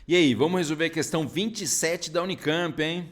E aí, vamos resolver a questão 27 da Unicamp, hein?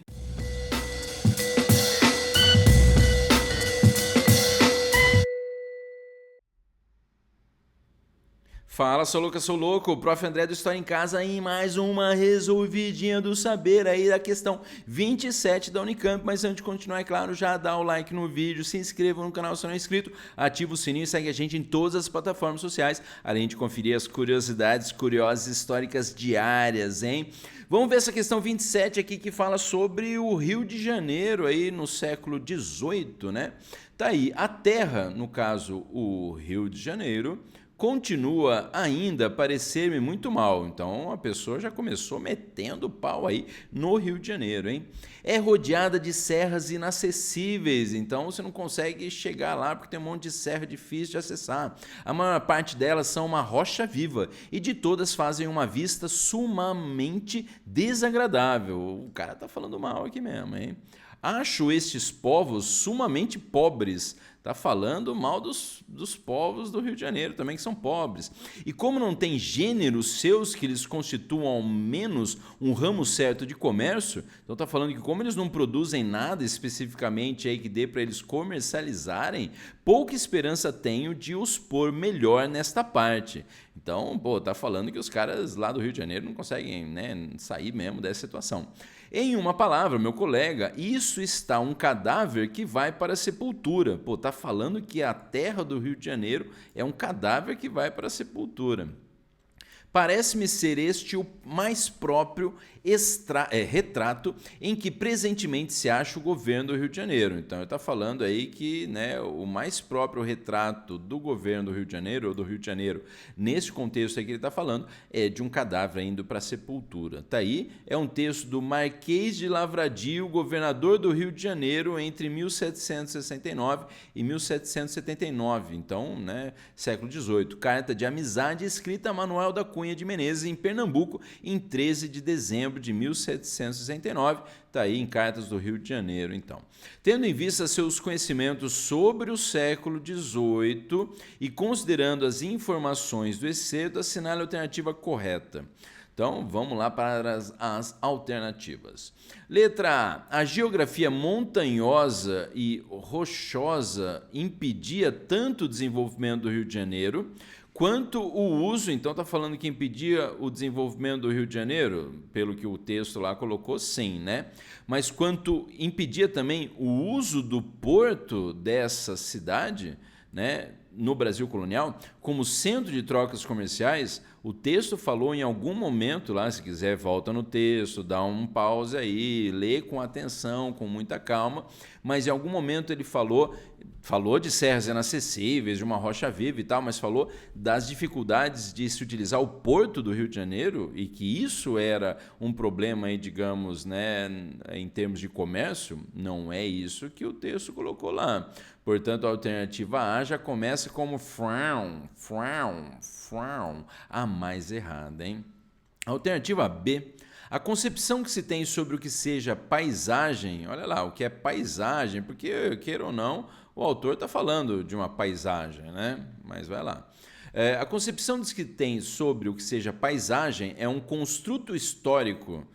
Fala, sou Lucas, sou louco, o Prof. André do História em Casa em mais uma resolvidinha do saber aí da questão 27 da Unicamp. Mas antes de continuar, é claro, já dá o like no vídeo, se inscreva no canal se não é inscrito, ativa o sininho e segue a gente em todas as plataformas sociais, além de conferir as curiosidades curiosas históricas diárias, hein? Vamos ver essa questão 27 aqui que fala sobre o Rio de Janeiro aí no século XVIII, né? Tá aí, a terra, no caso o Rio de Janeiro, continua ainda a parecer-me muito mal. Então a pessoa já começou metendo pau aí no Rio de Janeiro, hein? É rodeada de serras inacessíveis, então você não consegue chegar lá porque tem um monte de serra difícil de acessar. A maior parte delas são uma rocha viva e de todas fazem uma vista sumamente desagradável. O cara tá falando mal aqui mesmo, hein? Acho estes povos sumamente pobres. Está falando mal dos povos do Rio de Janeiro também, que são pobres. E como não tem gêneros seus que lhes constituam ao menos um ramo certo de comércio, então está falando que como eles não produzem nada especificamente aí que dê para eles comercializarem, pouca esperança tenho de os pôr melhor nesta parte. Então, tá falando que os caras lá do Rio de Janeiro não conseguem, né, sair mesmo dessa situação. Em uma palavra, meu colega, isso está um cadáver que vai para a sepultura. Tá falando que a terra do Rio de Janeiro é um cadáver que vai para a sepultura. Parece-me ser este o mais próprio retrato em que presentemente se acha o governo do Rio de Janeiro. Então ele está falando aí que, né, o mais próprio retrato do governo do Rio de Janeiro, ou do Rio de Janeiro, nesse contexto aí que ele está falando, é de um cadáver indo para a sepultura. Tá aí, é um texto do Marquês de Lavradio, governador do Rio de Janeiro, entre 1769 e 1779. Então, né, século XVIII. Carta de amizade escrita a Manuel da Cunha de Menezes, em Pernambuco, em 13 de dezembro de 1769, está aí em Cartas do Rio de Janeiro, então. Tendo em vista seus conhecimentos sobre o século XVIII e considerando as informações do excerto, assinale a alternativa correta. Então, vamos lá para as alternativas. Letra A. A geografia montanhosa e rochosa impedia tanto o desenvolvimento do Rio de Janeiro, quanto o uso, então está falando que impedia o desenvolvimento do Rio de Janeiro, pelo que o texto lá colocou, sim, né? Mas quanto impedia também o uso do porto dessa cidade, né, no Brasil colonial, como centro de trocas comerciais, o texto falou em algum momento lá, se quiser volta no texto, dá um pause aí, lê com atenção, com muita calma, mas em algum momento ele falou de serras inacessíveis, de uma rocha viva e tal, mas falou das dificuldades de se utilizar o porto do Rio de Janeiro e que isso era um problema aí, digamos, né, em termos de comércio. Não é isso que o texto colocou lá. Portanto, a alternativa A já começa como frown, a mais errada, hein? A alternativa B. A concepção que se tem sobre o que seja paisagem, olha lá, o que é paisagem, porque, queira ou não, o autor está falando de uma paisagem, né? Mas vai lá. A concepção que se tem sobre o que seja paisagem é um construto histórico.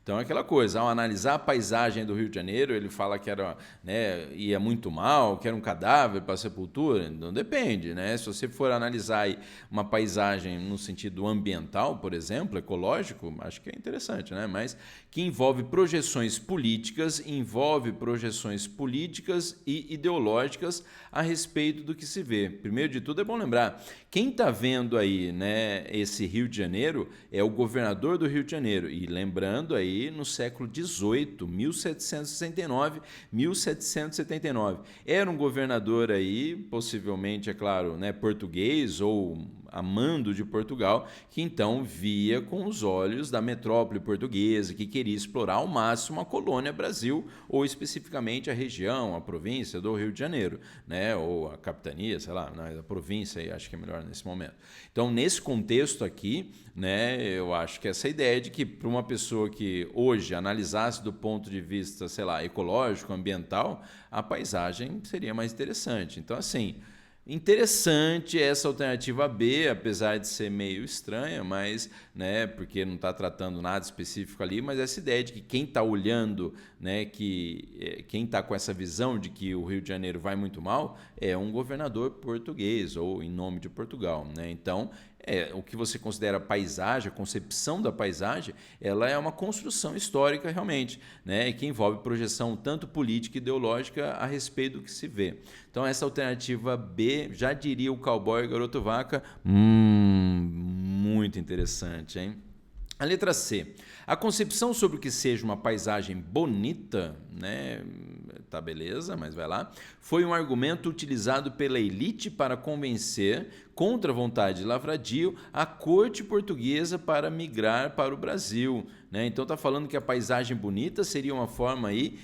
Então é aquela coisa, ao analisar a paisagem do Rio de Janeiro, ele fala que era, né, ia muito mal, que era um cadáver para a sepultura. Não depende, né? Se você for analisar aí uma paisagem no sentido ambiental, por exemplo, ecológico, acho que é interessante, né? Mas que envolve projeções políticas e ideológicas a respeito do que se vê. Primeiro de tudo, é bom lembrar, quem está vendo aí, né, esse Rio de Janeiro é o governador do Rio de Janeiro. E lembrando aí, no século XVIII, 1769, 1779. Era um governador aí, possivelmente, é claro, né, português ou amando de Portugal, que então via com os olhos da metrópole portuguesa, que queria explorar ao máximo a colônia Brasil, ou especificamente a região, a província do Rio de Janeiro, né? Ou a capitania, sei lá, a província, acho que é melhor nesse momento. Então, nesse contexto aqui, né, eu acho que essa ideia de que para uma pessoa que hoje analisasse do ponto de vista, sei lá, ecológico, ambiental, a paisagem seria mais interessante. Então, assim, Interessante essa alternativa B, apesar de ser meio estranha, mas, né, porque não está tratando nada específico ali, mas essa ideia de que quem está olhando, né, quem está com essa visão de que o Rio de Janeiro vai muito mal é um governador português ou em nome de Portugal, né? Então, o que você considera paisagem, a concepção da paisagem, ela é uma construção histórica realmente, né, que envolve projeção tanto política e ideológica a respeito do que se vê. Então essa alternativa B, já diria o cowboy garoto vaca, muito interessante, hein? A letra C. A concepção sobre o que seja uma paisagem bonita, né? Tá beleza, mas vai lá. Foi um argumento utilizado pela elite para convencer, contra a vontade de Lavradio, a corte portuguesa para migrar para o Brasil, né? Então tá falando que a paisagem bonita seria uma forma aí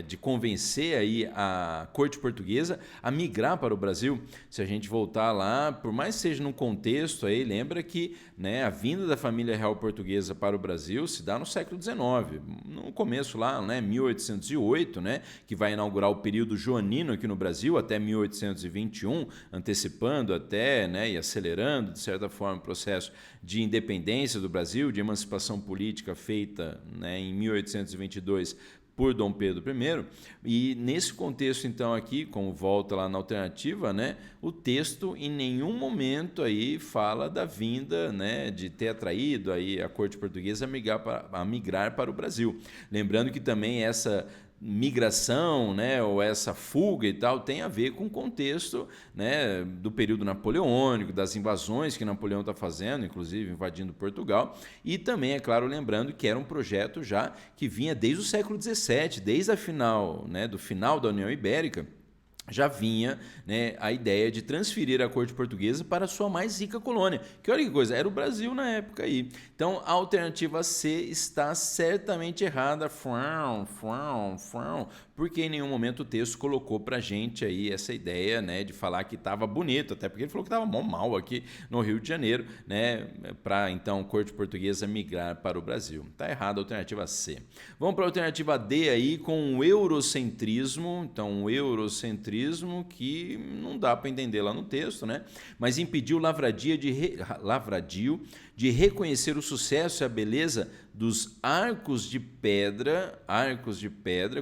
de convencer aí a corte portuguesa a migrar para o Brasil. Se a gente voltar lá, por mais que seja num contexto aí, lembra que, né, a vinda da família real portuguesa para o Brasil se dá no século XIX, no começo lá, né, 1808, né, que vai inaugurar o período joanino aqui no Brasil até 1821, antecipando até, né, e acelerando de certa forma o processo de independência do Brasil, de emancipação política feita, né, em 1822 por Dom Pedro I, e nesse contexto então aqui, como volta lá na alternativa, né, o texto em nenhum momento aí fala da vinda, né, de ter atraído aí a corte portuguesa a migrar para o Brasil. Lembrando que também essa migração, né, ou essa fuga e tal, tem a ver com o contexto, né, do período napoleônico, das invasões que Napoleão está fazendo, inclusive invadindo Portugal, e também, é claro, lembrando que era um projeto já que vinha desde o século XVII, desde a final, né, do final da União Ibérica, já vinha, né, a ideia de transferir a corte portuguesa para a sua mais rica colônia, que olha que coisa, era o Brasil na época aí. Então a alternativa C está certamente errada, porque em nenhum momento o texto colocou para a gente aí essa ideia, né, de falar que estava bonito, até porque ele falou que estava mal aqui no Rio de Janeiro, né, para então a corte portuguesa migrar para o Brasil. Está errada a alternativa C. Vamos para a alternativa D aí com o eurocentrismo. Então o eurocentrismo que não dá para entender lá no texto, né? Mas impediu Lavradio de reconhecer o sucesso e a beleza dos arcos de pedra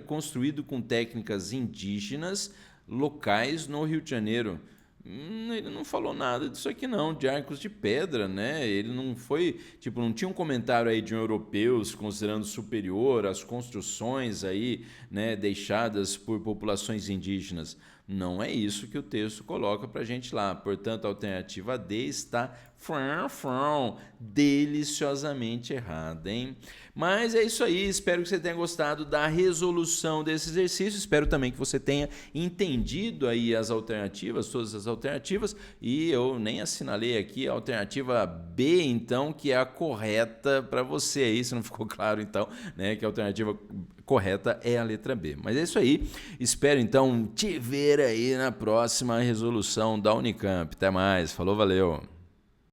construídos com técnicas indígenas locais no Rio de Janeiro. Ele não falou nada disso aqui não, de arcos de pedra, né? Ele não foi, tipo, não tinha um comentário aí de um europeu se considerando superior às construções aí, né, deixadas por populações indígenas. Não é isso que o texto coloca pra gente lá. Portanto, a alternativa D está deliciosamente errada, hein? Mas é isso aí, espero que você tenha gostado da resolução desse exercício, espero também que você tenha entendido aí as alternativas, todas as alternativas, e eu nem assinalei aqui a alternativa B, então, que é a correta para você aí, se não ficou claro, então, né, que a alternativa correta é a letra B. Mas é isso aí, espero então te ver aí na próxima resolução da Unicamp. Até mais, falou, valeu!